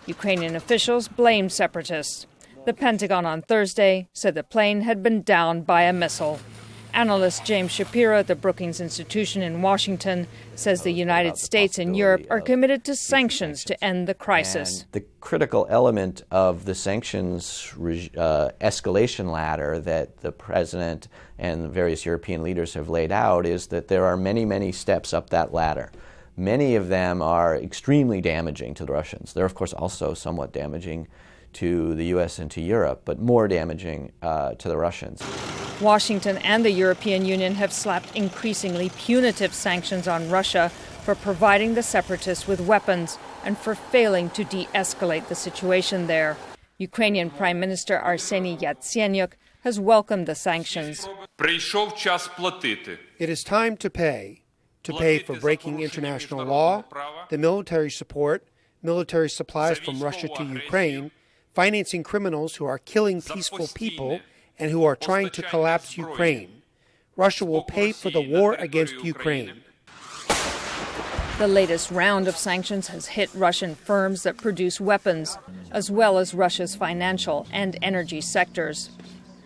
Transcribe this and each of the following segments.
Ukrainian officials blamed separatists. The Pentagon on Thursday said the plane had been downed by a missile. Analyst James Shapiro at the Brookings Institution in Washington says the United States and Europe are committed to sanctions to end the crisis. And the critical element of the sanctions escalation ladder that the President and the various European leaders have laid out is that there are many, many steps up that ladder. Many of them are extremely damaging to the Russians. They're, of course, also somewhat damaging to the U.S. and to Europe, but more damaging to the Russians. Washington and the European Union have slapped increasingly punitive sanctions on Russia for providing the separatists with weapons and for failing to de-escalate the situation there. Ukrainian Prime Minister Arseniy Yatsenyuk has welcomed the sanctions. It is time to pay for breaking international law, the military support, military supplies from Russia to Ukraine, financing criminals who are killing peaceful people and who are trying to collapse Ukraine. Russia will pay for the war against Ukraine. The latest round of sanctions has hit Russian firms that produce weapons, as well as Russia's financial and energy sectors.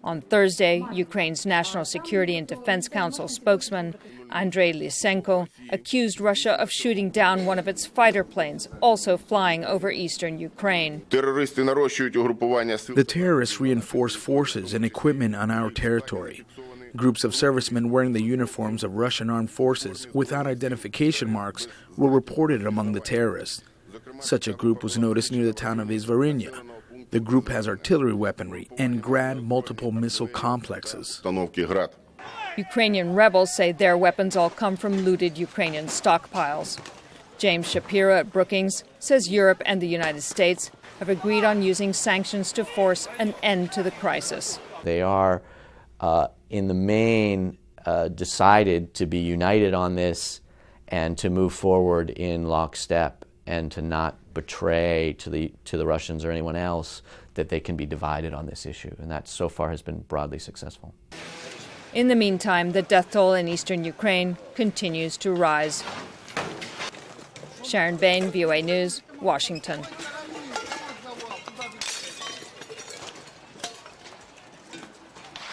On Thursday, Ukraine's National Security and Defense Council spokesman, Andrei Lysenko, accused Russia of shooting down one of its fighter planes, also flying over eastern Ukraine. The terrorists reinforce forces and equipment on our territory. Groups of servicemen wearing the uniforms of Russian armed forces without identification marks were reported among the terrorists. Such a group was noticed near the town of Izvorinya. The group has artillery weaponry and Grad multiple missile complexes. Ukrainian rebels say their weapons all come from looted Ukrainian stockpiles. James Shapiro at Brookings says Europe and the United States have agreed on using sanctions to force an end to the crisis. They are, in the main, decided to be united on this and to move forward in lockstep and to not betray to the Russians or anyone else that they can be divided on this issue. And that so far has been broadly successful. In the meantime, the death toll in eastern Ukraine continues to rise. Sharon Bain, VOA News, Washington.